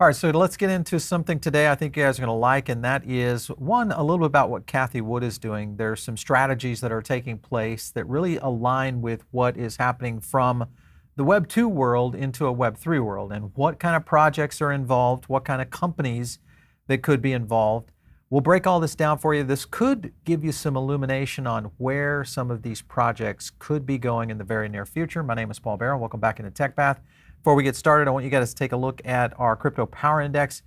All right, so let's get into something today I think you guys are going to like, and that is, one, a little bit about what Cathie Wood is doing. There's some strategies that are taking place that really align with what is happening from the Web 2 world into a Web 3 world, and what kind of projects are involved, what kind of companies that could be involved. We'll break all this down for you. This could give you some illumination on where some of these projects could be going in the very near future. My name is Paul Barrow. Welcome back into Tech Path. Before we get started, I want you guys to take a look at our crypto power index.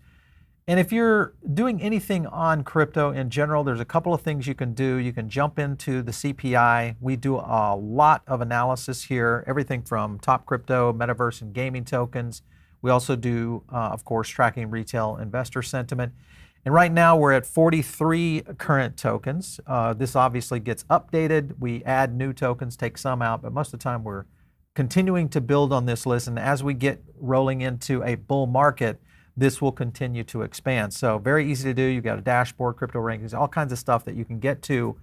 And if you're doing anything on crypto in general, there's a couple of things you can do. You can jump into the CPI. We do a lot of analysis here, everything from top crypto, metaverse, and gaming tokens. We also do, of course, tracking retail investor sentiment. And right now we're at 43 current tokens. This obviously gets updated. We add new tokens, take some out, but most of the time we're continuing to build on this list, and as we get rolling into a bull market, this will continue to expand. So very easy to do. You've got a dashboard, crypto rankings, all kinds of stuff that you can get to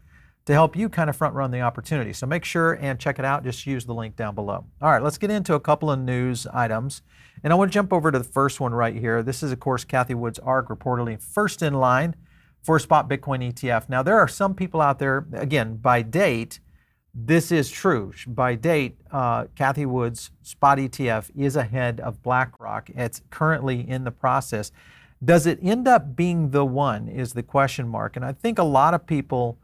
help you kind of front run the opportunity. So make sure and check it out. Just use the link down below. All right, let's get into a couple of news items. And I want to jump over to the first one right here. This is, of course, Cathie Wood's ARK reportedly first in line for a spot Bitcoin ETF. Now, there are some people out there, again, by date, this is true. By date, Cathie Wood's spot ETF is ahead of BlackRock. It's currently in the process. Does it end up being the one is the question mark. And I think a lot of people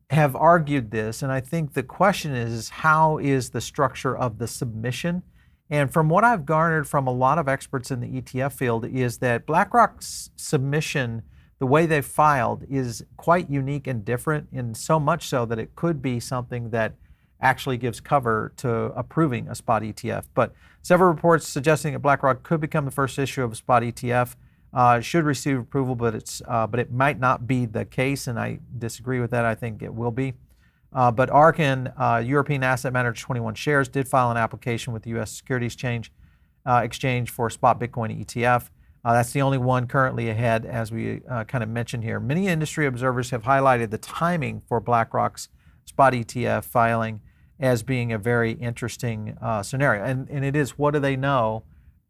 have argued this. And I think the question is, how is the structure of the submission? And from what I've garnered from a lot of experts in the ETF field is that BlackRock's submission, the way they filed, is quite unique and different, in so much so that it could be something that actually gives cover to approving a spot ETF. But several reports suggesting that BlackRock could become the first issue of a spot ETF. Should receive approval, but it might not be the case, and I disagree with that. I think it will be. But ARK and European Asset Manager 21 Shares did file an application with the U.S. Securities Exchange for a spot Bitcoin ETF. That's the only one currently ahead, as we kind of mentioned here. Many industry observers have highlighted the timing for BlackRock's spot ETF filing as being a very interesting scenario. And it is, what do they know,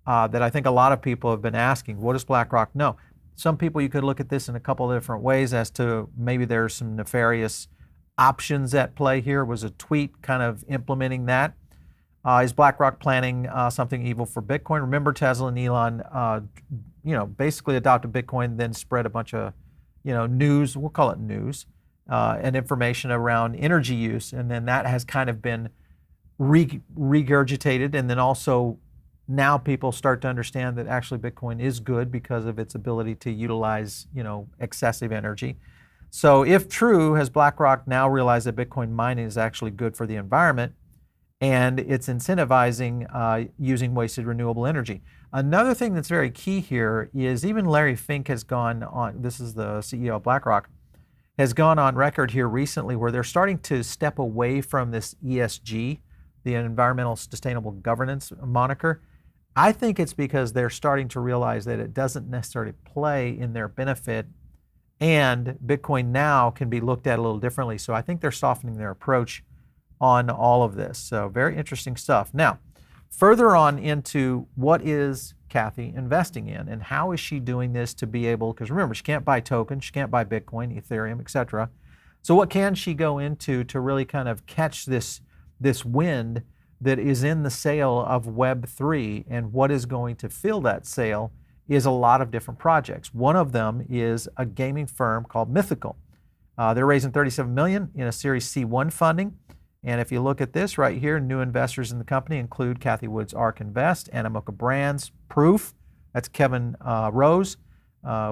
that I think a lot of people have been asking. What does BlackRock know? Some people, you could look at this in a couple of different ways as to maybe there's some nefarious options at play here. Was a tweet kind of implementing that? Is BlackRock planning something evil for Bitcoin? Remember, Tesla and Elon, basically adopted Bitcoin, then spread a bunch of, news. We'll call it news and information around energy use, and then that has kind of been regurgitated, and then also now people start to understand that actually Bitcoin is good because of its ability to utilize, excessive energy. So if true, has BlackRock now realized that Bitcoin mining is actually good for the environment, and it's incentivizing using wasted renewable energy? Another thing that's very key here is even Larry Fink has gone on, this is the CEO of BlackRock, has gone on record here recently where they're starting to step away from this ESG, the Environmental Sustainable Governance moniker. I think it's because they're starting to realize that it doesn't necessarily play in their benefit, and Bitcoin now can be looked at a little differently. So I think they're softening their approach on all of this. So very interesting stuff. Now, further on into what is Cathie investing in, and how is she doing this to be able, because remember, she can't buy tokens, she can't buy Bitcoin, Ethereum, etc. So what can she go into to really kind of catch this wind that is in the sail of Web3, and what is going to fill that sail is a lot of different projects. One of them is a gaming firm called Mythical. They're raising $37 million in a Series C1 funding. And if you look at this right here, new investors in the company include Cathie Wood's ARK Invest, Animoca Brands, Proof, that's Kevin Rose,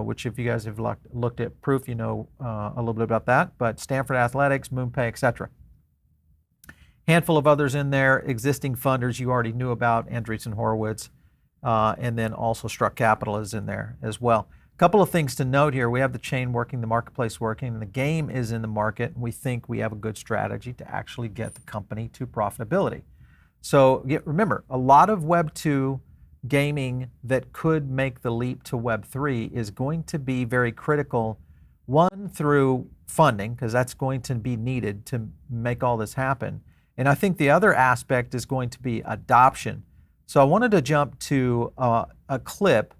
which if you guys have looked at Proof, you know a little bit about that, but Stanford Athletics, MoonPay, etc. Handful of others in there, existing funders you already knew about, Andreessen Horowitz, and then also Struck Capital is in there as well. A couple of things to note here. We have the chain working, the marketplace working, and the game is in the market. We think we have a good strategy to actually get the company to profitability. So remember, a lot of Web 2 gaming that could make the leap to Web 3 is going to be very critical, one, through funding, because that's going to be needed to make all this happen. And I think the other aspect is going to be adoption. So I wanted to jump to a clip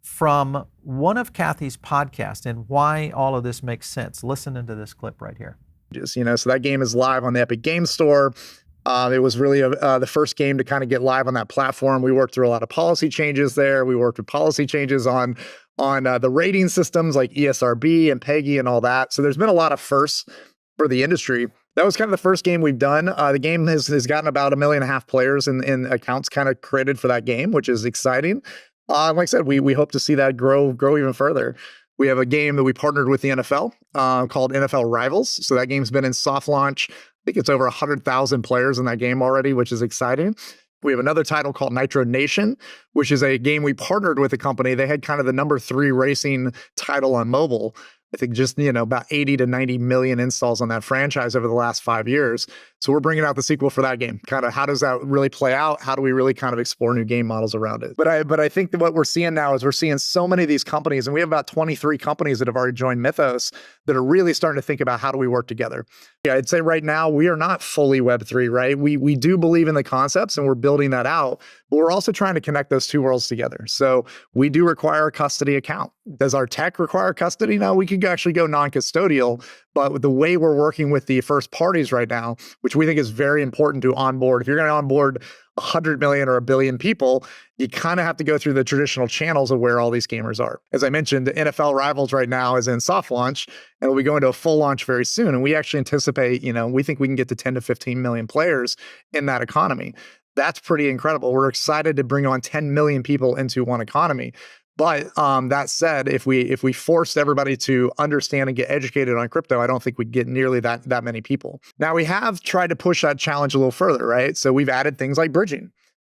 from one of Cathie's podcasts and why all of this makes sense. Listen into this clip right here. So that game is live on the Epic Games Store. It was really the first game to kind of get live on that platform. We worked through a lot of policy changes there. We worked with policy changes on the rating systems like ESRB and PEGI and all that. So there's been a lot of firsts for the industry. That was kind of the first game we've done. The game has gotten about 1.5 million players in accounts kind of created for that game, which is exciting. Like I said, we hope to see that grow even further. We have a game that we partnered with the NFL called NFL Rivals. So that game's been in soft launch. I think it's over 100,000 players in that game already, which is exciting. We have another title called Nitro Nation, which is a game we partnered with a company. They had kind of the number 3 racing title on mobile. I think just, about 80 to 90 million installs on that franchise over the last 5 years. So we're bringing out the sequel for that game. Kind of how does that really play out? How do we really kind of explore new game models around it? But I think that what we're seeing now is we're seeing so many of these companies, and we have about 23 companies that have already joined Mythos that are really starting to think about how do we work together. Yeah, I'd say right now we are not fully Web3, right? We do believe in the concepts and we're building that out, but we're also trying to connect those two worlds together. So we do require a custody account. Does our tech require custody? No, we could actually go non-custodial, but with the way we're working with the first parties right now, which we think is very important to onboard. If you're going to onboard 100 million or 1 billion people, you kind of have to go through the traditional channels of where all these gamers are. As I mentioned, the NFL Rivals right now is in soft launch, and we'll be going to a full launch very soon. And we actually anticipate, we think we can get to 10 to 15 million players in that economy. That's pretty incredible. We're excited to bring on 10 million people into one economy. But that said, if we forced everybody to understand and get educated on crypto, I don't think we'd get nearly that many people. Now, we have tried to push that challenge a little further, right? So we've added things like bridging.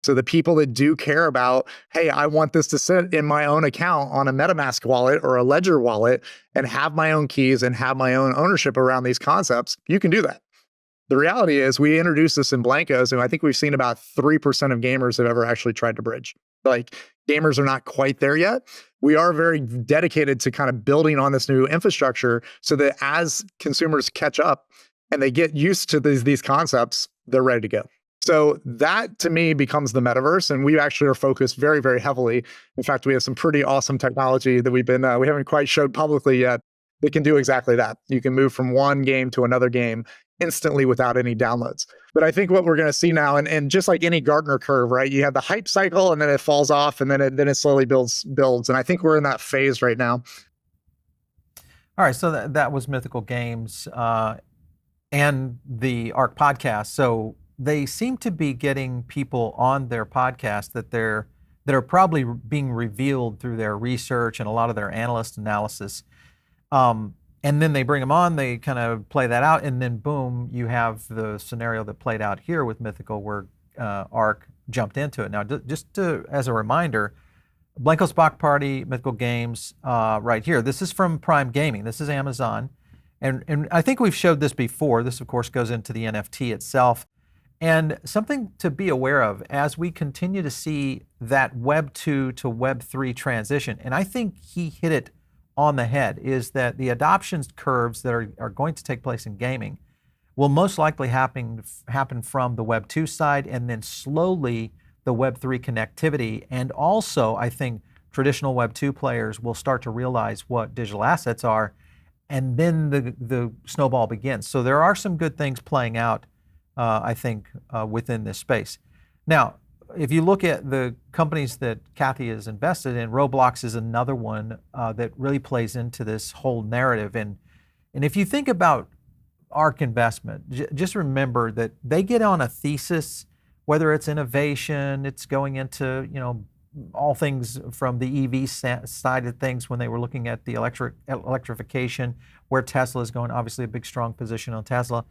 So the people that do care about, hey, I want this to sit in my own account on a MetaMask wallet or a Ledger wallet and have my own keys and have my own ownership around these concepts, you can do that. The reality is we introduced this in Blankos, and I think we've seen about 3% of gamers have ever actually tried to bridge. Like, gamers are not quite there yet. We are very dedicated to kind of building on this new infrastructure so that as consumers catch up and they get used to these concepts, they're ready to go. So that to me becomes the metaverse, and we actually are focused very, very heavily. In fact, we have some pretty awesome technology that we haven't quite showed publicly yet that can do exactly that. You can move from one game to another game instantly without any downloads. But I think what we're going to see now, and just like any Gartner curve, right? You have the hype cycle and then it falls off and then it slowly builds. And I think we're in that phase right now. All right, so that was Mythical Games and the ARK podcast. So they seem to be getting people on their podcast that are probably being revealed through their research and a lot of their analyst analysis. And then they bring them on, they kind of play that out, and then boom, you have the scenario that played out here with Mythical where ARK jumped into it. Now, as a reminder, Blankos Block Party, Mythical Games, right here. This is from Prime Gaming. This is Amazon. And I think we've showed this before. This, of course, goes into the NFT itself. And something to be aware of as we continue to see that Web 2 to Web 3 transition, and I think he hit it on the head, is that the adoption curves that are going to take place in gaming will most likely happen from the Web 2 side, and then slowly the Web 3 connectivity. And also, I think traditional Web 2 players will start to realize what digital assets are, and then the snowball begins. So there are some good things playing out, I think, within this space. Now, if you look at the companies that Cathie has invested in, Roblox is another one that really plays into this whole narrative. And if you think about ARK Investment, just remember that they get on a thesis, whether it's innovation, it's going into all things from the EV side of things when they were looking at the electrification, where Tesla is going, obviously a big strong position on Tesla.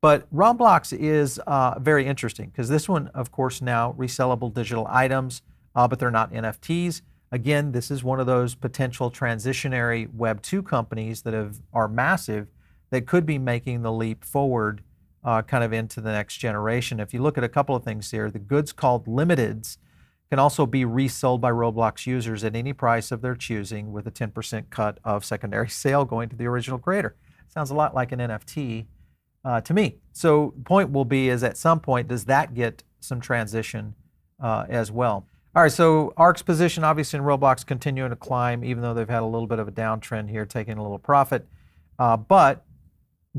But Roblox is very interesting because this one, of course, now resellable digital items, but they're not NFTs. Again, this is one of those potential transitionary Web 2 companies that are massive that could be making the leap forward kind of into the next generation. If you look at a couple of things here, the goods called limiteds can also be resold by Roblox users at any price of their choosing with a 10% cut of secondary sale going to the original creator. Sounds a lot like an NFT. To me. So the point will be is at some point, does that get some transition as well? All right, so ARK's position obviously in Roblox continuing to climb, even though they've had a little bit of a downtrend here, taking a little profit. But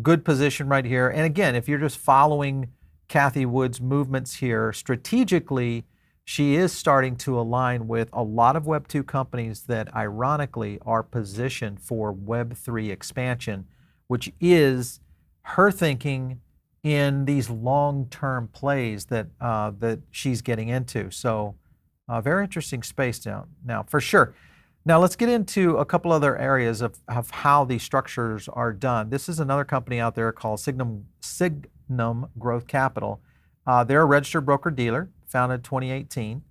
good position right here. And again, if you're just following Cathie Wood's movements here strategically, she is starting to align with a lot of Web 2 companies that ironically are positioned for Web 3 expansion, which is her thinking in these long-term plays that that she's getting into. So very interesting space now for sure. Now let's get into a couple other areas of how these structures are done. This is another company out there called Signum Growth Capital. They're a registered broker-dealer, founded 2018.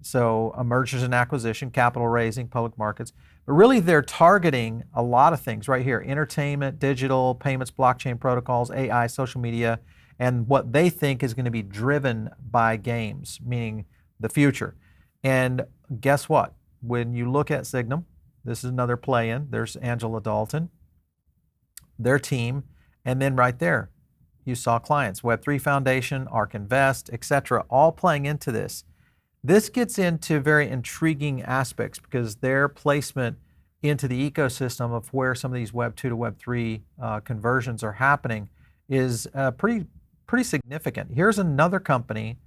So a mergers and acquisition, capital raising, public markets. But really they're targeting a lot of things right here: entertainment, digital, payments, blockchain protocols, AI, social media, and what they think is going to be driven by games, meaning the future. And guess what? When you look at Signum, this is another play-in. There's Angela Dalton, their team, and then right there, you saw clients, Web3 Foundation, ARK Invest, etc., all playing into this. This gets into very intriguing aspects because their placement into the ecosystem of where some of these Web 2 to Web 3 conversions are happening is pretty significant. Here's another company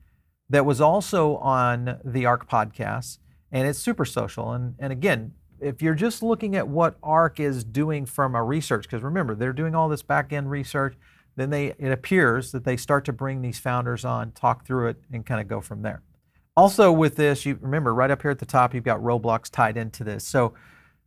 that was also on the ARK podcast, and it's SuperSocial. And again, if you're just looking at what ARK is doing from a research, because remember, they're doing all this back-end research, then it appears that they start to bring these founders on, talk through it, and kind of go from there. Also with this, you remember right up here at the top, you've got Roblox tied into this. So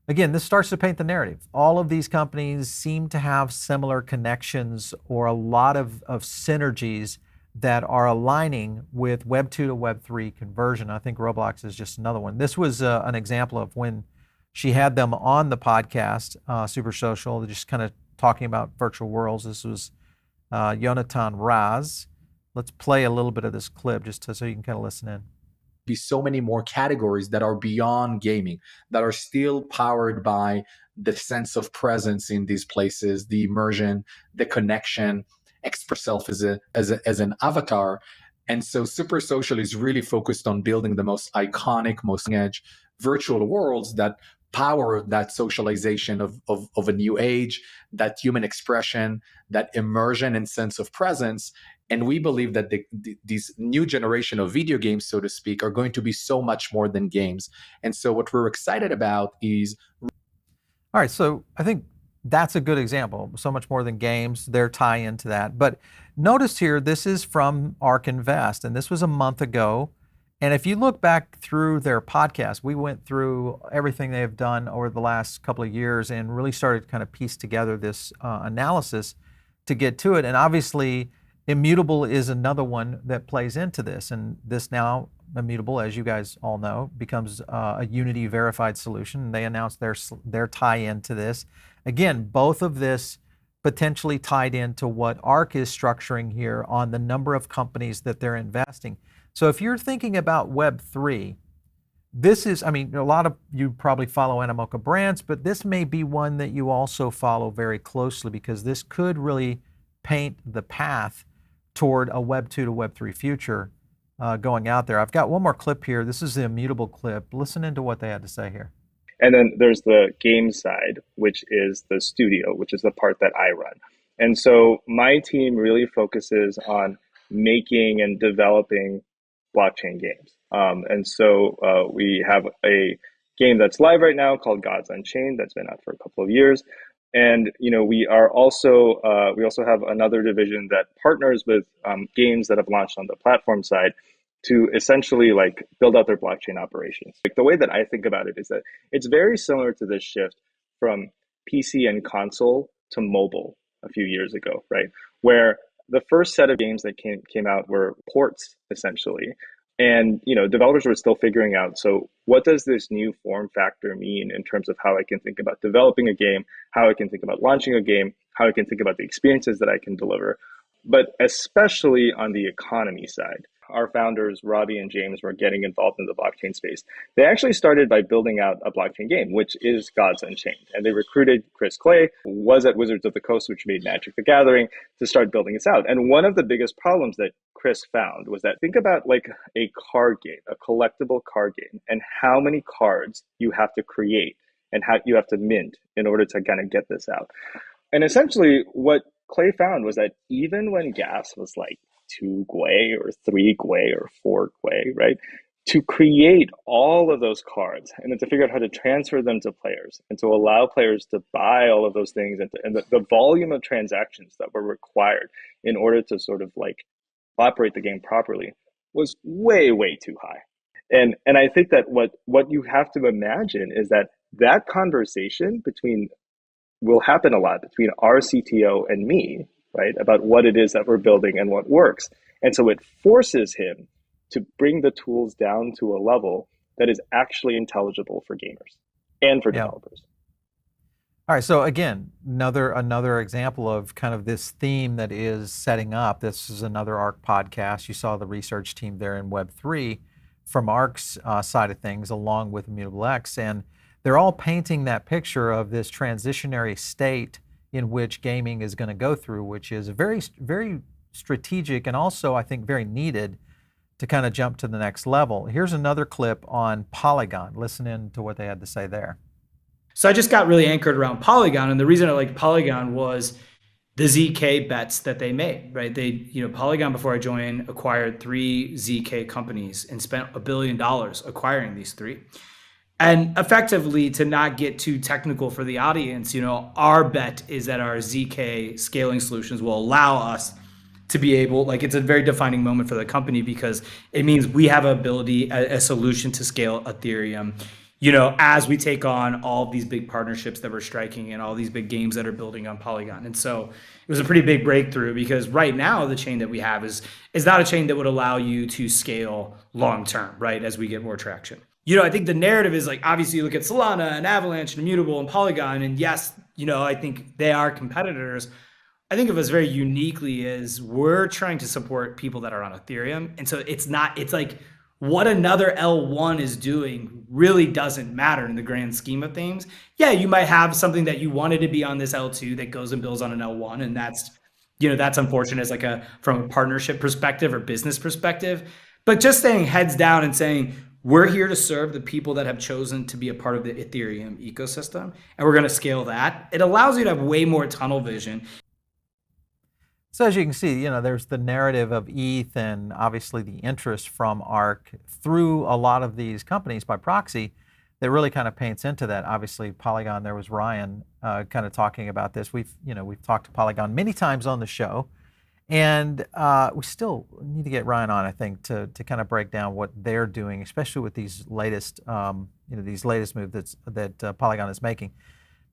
again, this starts to paint the narrative. All of these companies seem to have similar connections or a lot of synergies that are aligning with Web 2 to Web 3 conversion. I think Roblox is just another one. This was an example of when she had them on the podcast, SuperSocial, just kind of talking about virtual worlds. This was Yonatan Raz. Let's play a little bit of this clip just so you can kind of listen in. Be so many more categories that are beyond gaming, that are still powered by the sense of presence in these places, the immersion, the connection, express self as an avatar. And so SuperSocial is really focused on building the most iconic, most edge virtual worlds that power that socialization of a new age, that human expression, that immersion and sense of presence. And we believe that these new generation of video games, so to speak, are going to be so much more than games. And so what we're excited about is... All right, so I think that's a good example. So much more than games, their tie into that. But notice here, this is from ARK Invest, and this was a month ago. And if you look back through their podcast, we went through everything they've done over the last couple of years and really started to kind of piece together this analysis to get to it. And obviously, Immutable is another one that plays into this. And this now, Immutable, as you guys all know, becomes a Unity verified solution. And they announced their tie-in to this. Again, both of this potentially tied into what ARK is structuring here on the number of companies that they're investing. So if you're thinking about Web3, this is, I mean, a lot of you probably follow Animoca Brands, but this may be one that you also follow very closely because this could really paint the path toward a Web 2 to Web 3 future going out there. I've got one more clip here. This is the Immutable clip. Listen into what they had to say here. And then there's the game side, which is the studio, which is the part that I run. And so my team really focuses on making and developing blockchain games. And so we have a game that's live right now called Gods Unchained that's been out for a couple of years. And we also have another division that partners with games that have launched on the platform side to essentially like build out their blockchain operations. Like the way that I think about it is that it's very similar to this shift from PC and console to mobile a few years ago, right? Where the first set of games that came out were ports essentially. And developers were still figuring out, so what does this new form factor mean in terms of how I can think about developing a game, how I can think about launching a game, how I can think about the experiences that I can deliver, but especially on the economy side. our founders, Robbie and James, were getting involved in the blockchain space, they actually started by building out a blockchain game, which is Gods Unchained. And they recruited Chris Clay, who was at Wizards of the Coast, which made Magic the Gathering, to start building this out. And one of the biggest problems that Chris found was that think about like a card game, a collectible card game, and how many cards you have to create and how you have to mint in order to kind of get this out. And essentially what Clay found was that even when gas was like 2 gwei or 3 gwei or 4 gwei, right? To create all of those cards and then to figure out how to transfer them to players and to allow players to buy all of those things and the volume of transactions that were required in order to sort of like operate the game properly was way, way too high. And I think that what you have to imagine is that conversation will happen a lot between our CTO and me, right, about what it is that we're building and what works. And so it forces him to bring the tools down to a level that is actually intelligible for gamers and for developers. All right, so again, another example of kind of this theme that is setting up. This is another ARK podcast. You saw the research team there in Web3 from ARK's side of things, along with Immutable-X, and they're all painting that picture of this transitionary state in which gaming is going to go through, which is very, very strategic and also, I think, very needed to kind of jump to the next level. Here's another clip on Polygon. Listen in to what they had to say there. So I just got really anchored around Polygon, and the reason I liked Polygon was the ZK bets that they made, right? Polygon, before I joined, acquired 3 ZK companies and spent $1 billion acquiring these 3. And effectively, to not get too technical for the audience, our bet is that our ZK scaling solutions will allow us to be able, it's a very defining moment for the company because it means we have a solution to scale Ethereum, as we take on all of these big partnerships that we're striking and all these big games that are building on Polygon. And so it was a pretty big breakthrough because right now the chain that we have is not a chain that would allow you to scale long-term, right, as we get more traction. I think the narrative is obviously you look at Solana and Avalanche and Immutable and Polygon, and yes, I think they are competitors. I think of us very uniquely as we're trying to support people that are on Ethereum. And so it's like what another L1 is doing really doesn't matter in the grand scheme of things. Yeah, you might have something that you wanted to be on this L2 that goes and builds on an L1. And that's unfortunate as from a partnership perspective or business perspective. But just staying heads down and saying, we're here to serve the people that have chosen to be a part of the Ethereum ecosystem, and we're going to scale that. It allows you to have way more tunnel vision. So as you can see, there's the narrative of ETH and obviously the interest from ARK through a lot of these companies by proxy that really kind of paints into that. Obviously, Polygon, there was Ryan kind of talking about this. We've talked to Polygon many times on the show. And we still need to get Ryan on, I think, to kind of break down what they're doing, especially with these latest moves that Polygon is making.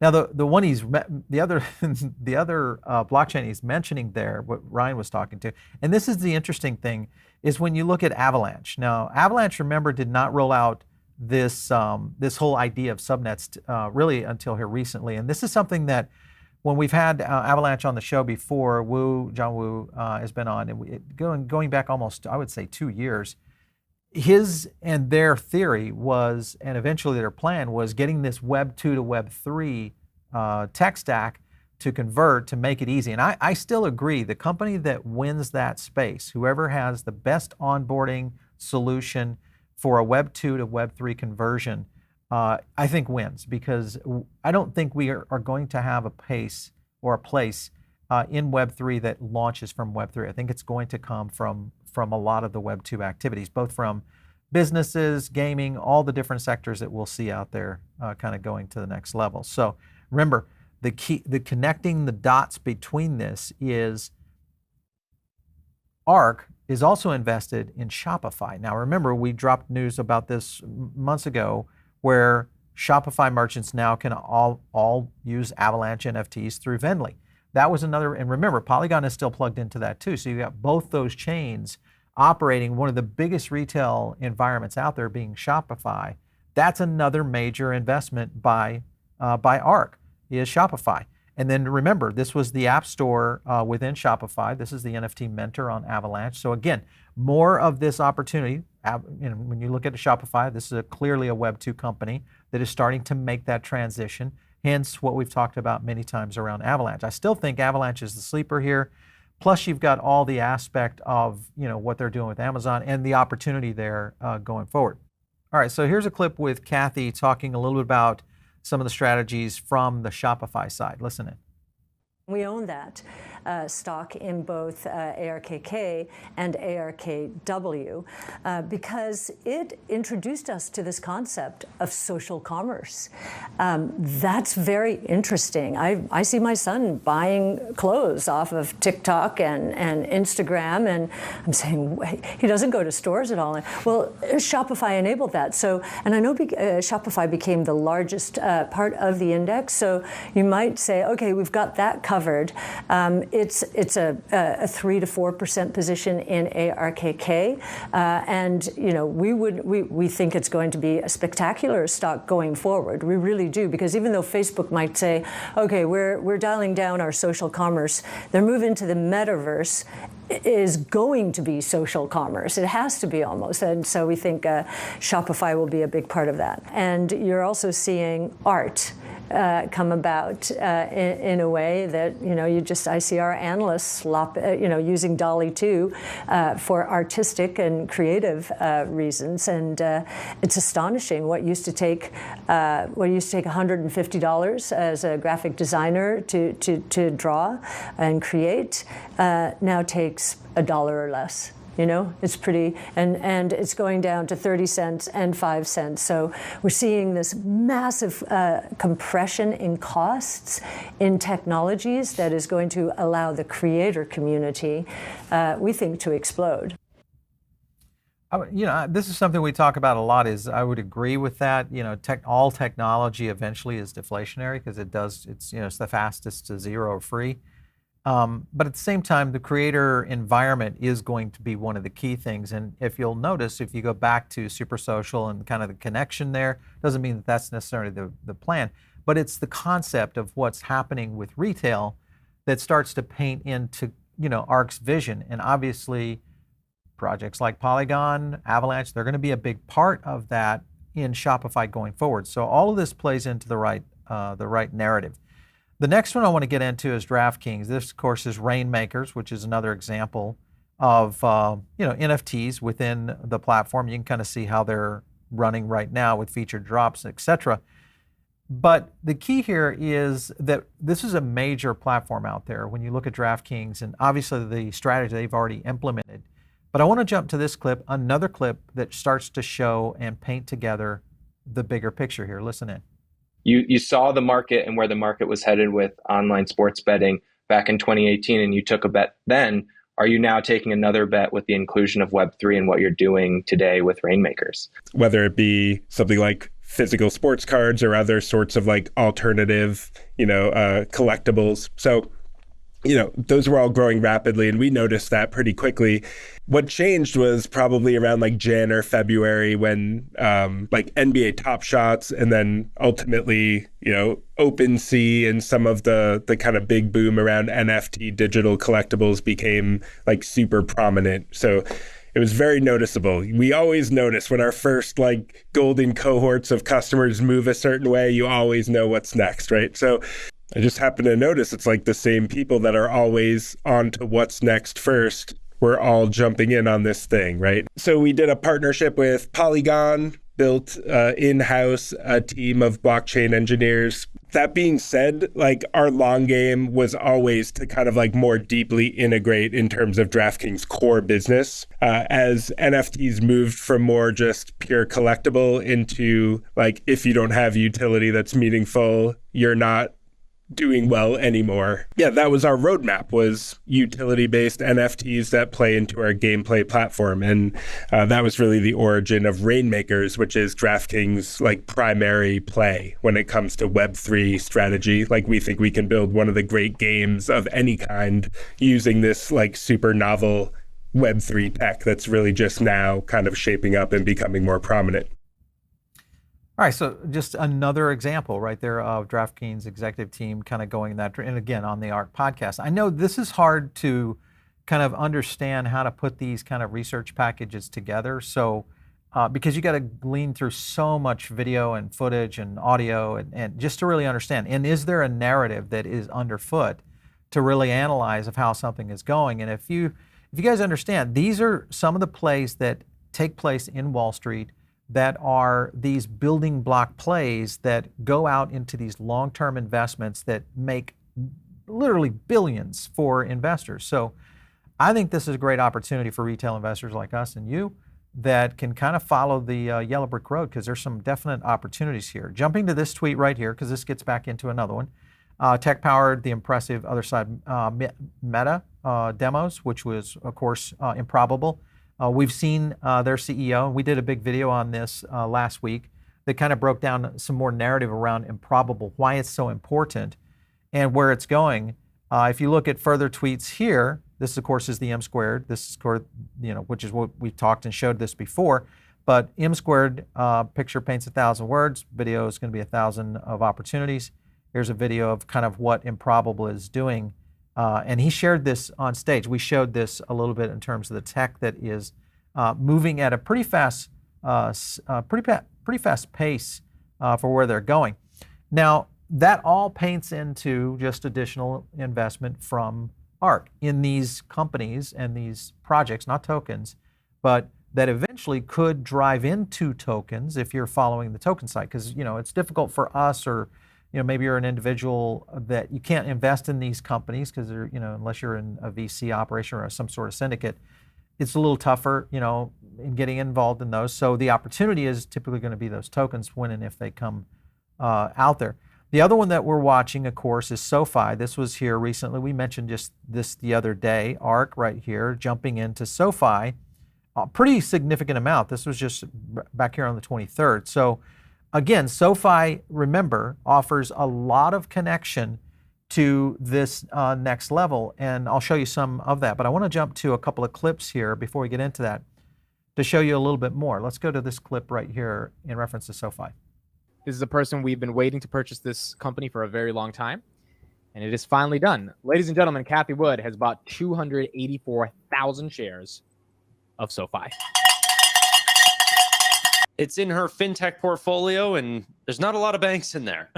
Now, the other blockchain he's mentioning there, what Ryan was talking to, and this is the interesting thing, is when you look at Avalanche. Now, Avalanche, remember, did not roll out this whole idea of subnets really until here recently, and this is something that, when we've had Avalanche on the show before, John Wu has been on, and going back almost, I would say, 2 years, his and their theory was, and eventually their plan was, getting this Web 2 to Web 3 tech stack to convert, to make it easy. And I still agree, the company that wins that space, whoever has the best onboarding solution for a Web 2 to Web 3 conversion, I think wins, because I don't think we are going to have a pace or a place in Web3 that launches from Web3. I think it's going to come from a lot of the Web2 activities, both from businesses, gaming, all the different sectors that we'll see out there kind of going to the next level. So remember, the connecting the dots between this is ARK is also invested in Shopify. Now remember, we dropped news about this months ago, where Shopify merchants now can all use Avalanche NFTs through Vendly. That was another, and remember, Polygon is still plugged into that too. So you got both those chains operating, one of the biggest retail environments out there being Shopify. That's another major investment by ARK, is Shopify. And then remember, this was the App Store within Shopify. This is the NFT Mentor on Avalanche. So again, more of this opportunity. When you look at Shopify, this is clearly a Web 2 company that is starting to make that transition. Hence what we've talked about many times around Avalanche. I still think Avalanche is the sleeper here. Plus you've got all the aspect of what they're doing with Amazon and the opportunity there going forward. All right, so here's a clip with Cathie talking a little bit about some of the strategies from the Shopify side. Listen in. We own that stock in both ARKK and ARKW because it introduced us to this concept of social commerce. That's very interesting. I see my son buying clothes off of TikTok and Instagram, and I'm saying, he doesn't go to stores at all. Well, Shopify enabled that. So, and I know Shopify became the largest part of the index. So you might say, okay, we've got that covered. It's a 3 to 4% position in ARKK, and we think it's going to be a spectacular stock going forward. We really do, because even though Facebook might say, okay, we're dialing down our social commerce, they're moving to the metaverse. Is going to be social commerce. It has to be almost. And so we think Shopify will be a big part of that. And you're also seeing art come about in a way that, I see our analysts using DALL-E 2 for artistic and creative reasons. And it's astonishing what used to take $150 as a graphic designer to draw and create now takes $1 or less. It's pretty, and it's going down to 30 cents and 5 cents. So we're seeing this massive compression in costs in technologies that is going to allow the creator community, we think, to explode. This is something we talk about a lot. Is I would agree with that. All technology eventually is deflationary because it's the fastest to zero or free. But at the same time, the creator environment is going to be one of the key things. And if you'll notice, if you go back to SuperSocial and kind of the connection there, doesn't mean that that's necessarily the plan, but it's the concept of what's happening with retail that starts to paint into, ARK's vision. And obviously, projects like Polygon, Avalanche, they're going to be a big part of that in Shopify going forward. So all of this plays into the right narrative. The next one I want to get into is DraftKings. This, of course, is Reignmakers, which is another example of NFTs within the platform. You can kind of see how they're running right now with featured drops, etc. But the key here is that this is a major platform out there when you look at DraftKings, and obviously the strategy they've already implemented. But I want to jump to this clip, another clip that starts to show and paint together the bigger picture here. Listen in. You saw the market and where the market was headed with online sports betting back in 2018, and you took a bet then. Are you now taking another bet with the inclusion of Web3 and what you're doing today with Reignmakers? Whether it be something like physical sports cards or other sorts of like alternative, collectibles. So, those were all growing rapidly, and we noticed that pretty quickly. What changed was probably around like Jan or February when like NBA Top Shots and then ultimately, OpenSea and some of the kind of big boom around NFT digital collectibles became like super prominent. So it was very noticeable. We always notice when our first like golden cohorts of customers move a certain way, you always know what's next, right? So I just happen to notice it's like the same people that are always on to what's next first. We're all jumping in on this thing, right? So we did a partnership with Polygon, built in-house a team of blockchain engineers. That being said, like our long game was always to kind of like more deeply integrate in terms of DraftKings' core business. As NFTs moved from more just pure collectible into like, if you don't have utility that's meaningful, you're not doing well anymore. Yeah, that was our roadmap, was utility-based NFTs that play into our gameplay platform. And that was really the origin of Reignmakers, which is DraftKings' like primary play when it comes to Web3 strategy. Like we think we can build one of the great games of any kind using this like super novel Web3 tech that's really just now kind of shaping up and becoming more prominent. All All right, so just another example right there of DraftKings executive team kind of going in that, and again, on the ARK podcast. I know this is hard to kind of understand how to put these kind of research packages together. So, because you got to glean through so much video and footage and audio and just to really understand. And is there a narrative that is underfoot to really analyze of how something is going? And if you guys understand, these are some of the plays that take place in Wall Street that are these building block plays that go out into these long-term investments that make literally billions for investors. So I think this is a great opportunity for retail investors like us and you that can kind of follow the yellow brick road, because there's some definite opportunities here. Jumping to this tweet right here, because this gets back into another one. Tech powered the impressive other side meta demos, which was, of course, Improbable. We've seen their CEO, and we did a big video on this last week that kind of broke down some more narrative around Improbable, why it's so important, and where it's going. If you look at further tweets here, this, of course, is the M-squared. This is, which is what we've talked and showed this before. But M-squared, picture paints 1,000 words. Video is going to be 1,000 of opportunities. Here's a video of kind of what Improbable is doing. And he shared this on stage. We showed this a little bit in terms of the tech that is moving at a pretty fast pace for where they're going. Now, that all paints into just additional investment from ARK in these companies and these projects, not tokens, but that eventually could drive into tokens if you're following the token side. Because it's difficult for us, or maybe you're an individual that you can't invest in these companies because they're, unless you're in a VC operation or some sort of syndicate, it's a little tougher, in getting involved in those. So the opportunity is typically going to be those tokens when and if they come out there. The other one that we're watching, of course, is SoFi. This was here recently. We mentioned just this the other day. ARK right here, jumping into SoFi, a pretty significant amount. This was just back here on the 23rd. So again, SoFi, remember, offers a lot of connection to this next level, and I'll show you some of that. But I want to jump to a couple of clips here before we get into that to show you a little bit more. Let's go to this clip right here in reference to SoFi. This is a person we've been waiting to purchase this company for a very long time, and it is finally done. Ladies and gentlemen, Cathie Wood has bought 284,000 shares of SoFi. It's in her fintech portfolio, and there's not a lot of banks in there.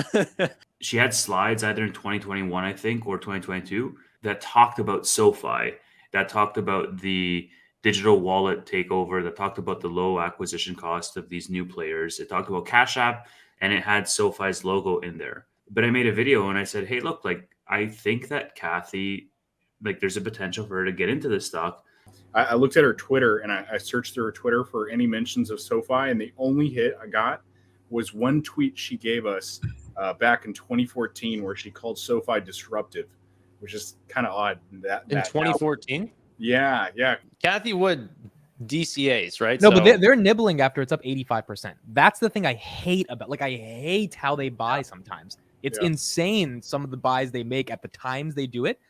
She had slides either in 2021, I think, or 2022 that talked about SoFi, that talked about the digital wallet takeover, that talked about the low acquisition cost of these new players. It talked about Cash App, and it had SoFi's logo in there. But I made a video and I said, hey, look, I think that Cathie, there's a potential for her to get into this stock. I looked at her Twitter and I searched through her Twitter for any mentions of SoFi, and the only hit I got was one tweet she gave us back in 2014 where she called SoFi disruptive, which is kind of odd. In 2014? Yeah. Cathie Wood DCAs, right? No, but they're nibbling after it's up 85%. That's the thing I hate about. I hate how they buy sometimes. It's insane, some of the buys they make at the times they do it,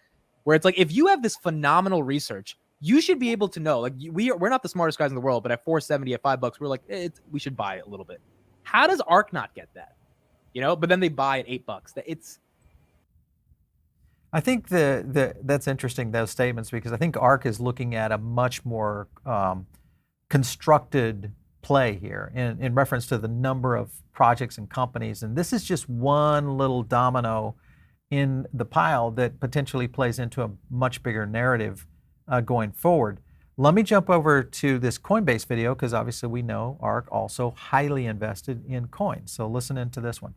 where it's if you have this phenomenal research, you should be able to know. We're not the smartest guys in the world, but at $4.70, at $5, we're we should buy a little bit. How does ARK not get that? But then they buy at $8. I think that's interesting, those statements, because I think ARK is looking at a much more constructed play here in reference to the number of projects and companies. And this is just one little domino in the pile that potentially plays into a much bigger narrative going forward. Let me jump over to this Coinbase video, because obviously we know ARK also highly invested in coins. So listen into this one.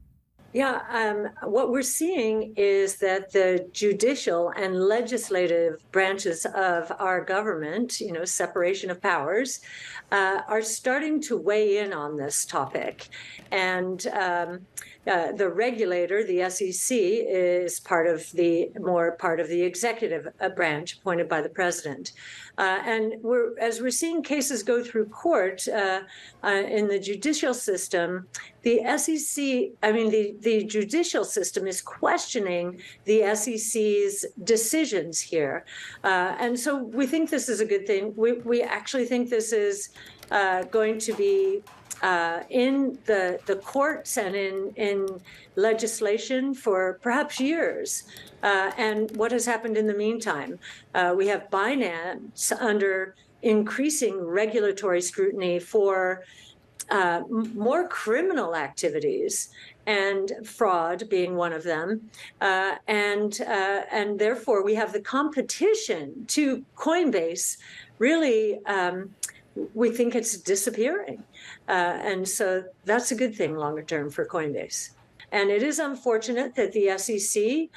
Yeah, what we're seeing is that the judicial and legislative branches of our government, separation of powers, are starting to weigh in on this topic. And the regulator, the SEC, is part of the executive branch appointed by the president. And as we're seeing cases go through court in the judicial system, the the judicial system is questioning the SEC's decisions here. And so we think this is a good thing. We actually think this is going to be in the courts and in legislation for perhaps years. And what has happened in the meantime? We have Binance under increasing regulatory scrutiny for more criminal activities, and fraud being one of them, and therefore we have the competition to Coinbase. Really, we think it's disappearing, and so that's a good thing longer term for Coinbase. And it is unfortunate that the SEC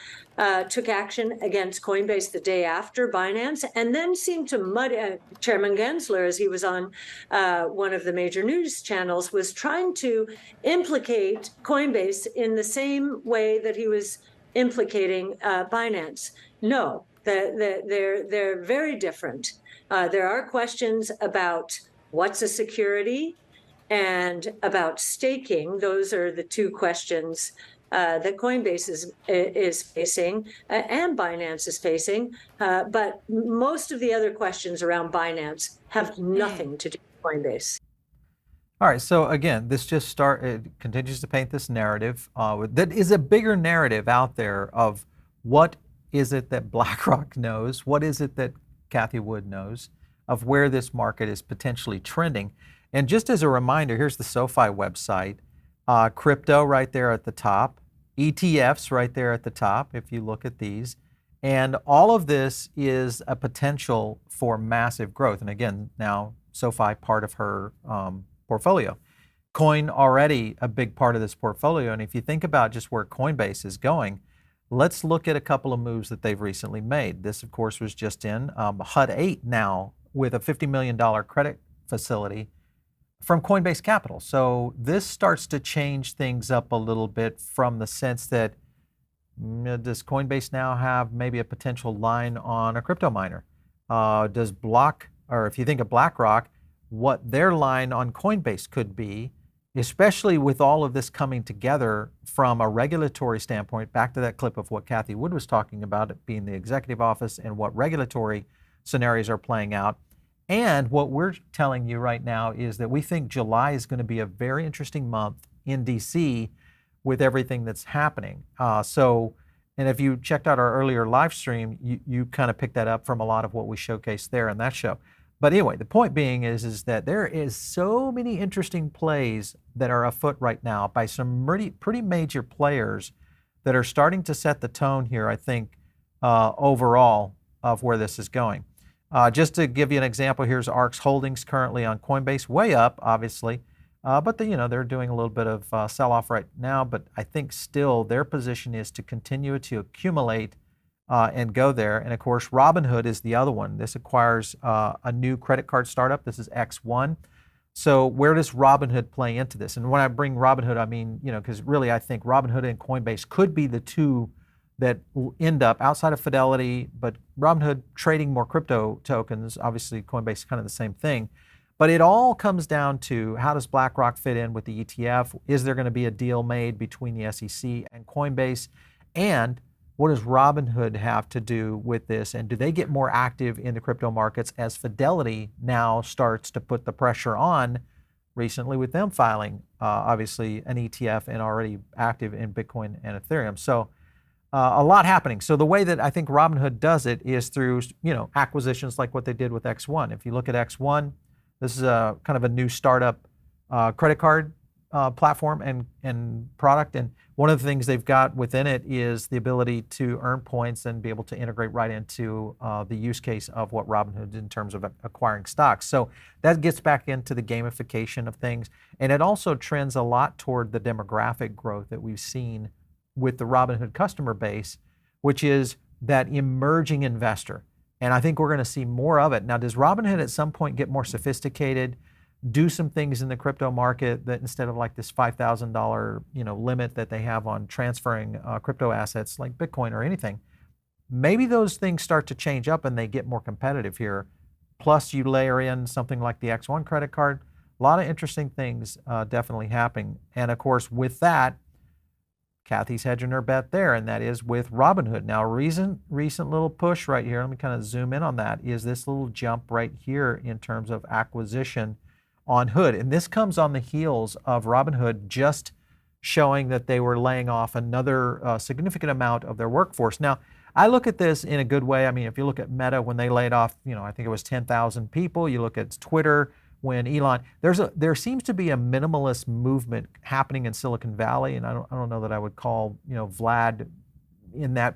took action against Coinbase the day after Binance, and then seemed to mud. Chairman Gensler, as he was on one of the major news channels, was trying to implicate Coinbase in the same way that he was implicating Binance. No, they're very different. There are questions about what's a security and about staking. Those are the two questions that Coinbase is facing and Binance is facing. But most of the other questions around Binance have nothing to do with Coinbase. All right, so again, this it continues to paint this narrative that is a bigger narrative out there of what is it that BlackRock knows, what is it that Cathie Wood knows of where this market is potentially trending. And just as a reminder, here's the SoFi website, crypto right there at the top, ETFs right there at the top, if you look at these. And all of this is a potential for massive growth. And again, now SoFi part of her portfolio. Coin already a big part of this portfolio. And if you think about just where Coinbase is going, let's look at a couple of moves that they've recently made. This, of course, was just in HUD 8 now with a $50 million credit facility from Coinbase Capital. So this starts to change things up a little bit from the sense that does Coinbase now have maybe a potential line on a crypto miner? Or if you think of BlackRock, what their line on Coinbase could be, especially with all of this coming together from a regulatory standpoint, back to that clip of what Cathie Wood was talking about, it being the executive office and what regulatory scenarios are playing out. And what we're telling you right now is that we think July is going to be a very interesting month in DC with everything that's happening. And if you checked out our earlier live stream, you kind of picked that up from a lot of what we showcased there in that show. But anyway, the point being is that there is so many interesting plays that are afoot right now by some pretty major players that are starting to set the tone here, I think, overall of where this is going. Just to give you an example, here's ARK's holdings currently on Coinbase, way up, obviously, but they're doing a little bit of sell-off right now. But I think still their position is to continue to accumulate and go there. And of course, Robinhood is the other one. This acquires a new credit card startup. This is X1. So where does Robinhood play into this? And when I bring Robinhood, I mean, because really I think Robinhood and Coinbase could be the two that end up outside of Fidelity, but Robinhood trading more crypto tokens. Obviously, Coinbase is kind of the same thing. But it all comes down to how does BlackRock fit in with the ETF? Is there going to be a deal made between the SEC and Coinbase? And what does Robinhood have to do with this? And do they get more active in the crypto markets as Fidelity now starts to put the pressure on recently with them filing, obviously, an ETF and already active in Bitcoin and Ethereum? So a lot happening. So the way that I think Robinhood does it is through, acquisitions like what they did with X1. If you look at X1, this is a kind of a new startup credit card platform and product. And one of the things they've got within it is the ability to earn points and be able to integrate right into the use case of what Robinhood in terms of acquiring stocks. So that gets back into the gamification of things. And it also trends a lot toward the demographic growth that we've seen with the Robinhood customer base, which is that emerging investor. And I think we're going to see more of it. Now, does Robinhood at some point get more sophisticated, do some things in the crypto market that instead of like this $5,000 limit that they have on transferring crypto assets like Bitcoin or anything, maybe those things start to change up and they get more competitive here. Plus you layer in something like the X1 credit card. A lot of interesting things definitely happening. And of course, with that, Cathie's hedging her bet there, and that is with Robinhood. Now, recent little push right here, let me kind of zoom in on that, is this little jump right here in terms of acquisition on Hood. And this comes on the heels of Robinhood just showing that they were laying off another significant amount of their workforce. Now, I look at this in a good way. I mean, if you look at Meta, when they laid off, I think it was 10,000 people. You look at Twitter, when Elon, there seems to be a minimalist movement happening in Silicon Valley, and I don't know that I would call Vlad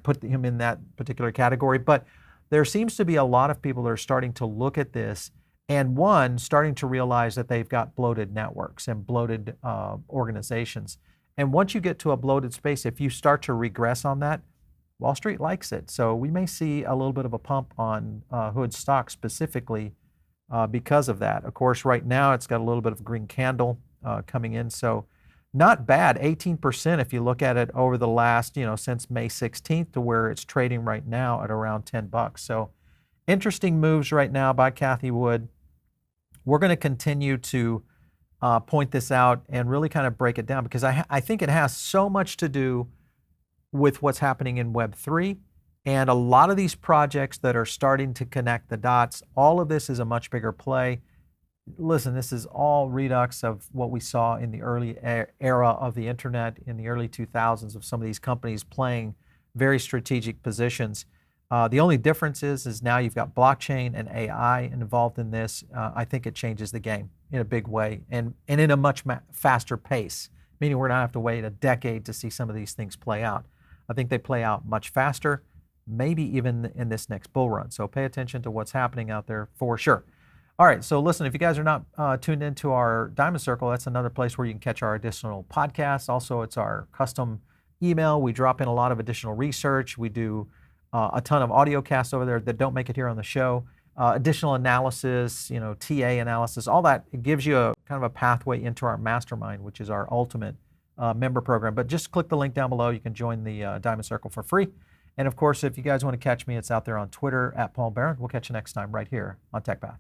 put him in that particular category, but there seems to be a lot of people that are starting to look at this and starting to realize that they've got bloated networks and bloated organizations. And once you get to a bloated space, if you start to regress on that, Wall Street likes it. So we may see a little bit of a pump on Hood stock specifically because of that. Of course, right now it's got a little bit of a green candle coming in. So not bad, 18% if you look at it over the last, since May 16th to where it's trading right now at around $10. So interesting moves right now by Cathie Wood. We're going to continue to point this out and really kind of break it down because I think it has so much to do with what's happening in Web3 and a lot of these projects that are starting to connect the dots. All of this is a much bigger play. Listen, this is all redux of what we saw in the early era of the internet in the early 2000s of some of these companies playing very strategic positions. The only difference is now you've got blockchain and AI involved in this. I think it changes the game in a big way and in a much faster pace, meaning we're not have to wait a decade to see some of these things play out. I think they play out much faster, maybe even in this next bull run. So pay attention to what's happening out there for sure. All right, so listen, if you guys are not tuned into our Diamond Circle, that's another place where you can catch our additional podcasts. Also, it's our custom email. We drop in a lot of additional research. We do a ton of audio casts over there that don't make it here on the show. Additional analysis, TA analysis, all that. It gives you a kind of a pathway into our mastermind, which is our ultimate member program. But just click the link down below. You can join the Diamond Circle for free. And of course, if you guys want to catch me, it's out there on Twitter @Paul Barron. We'll catch you next time right here on TechPath.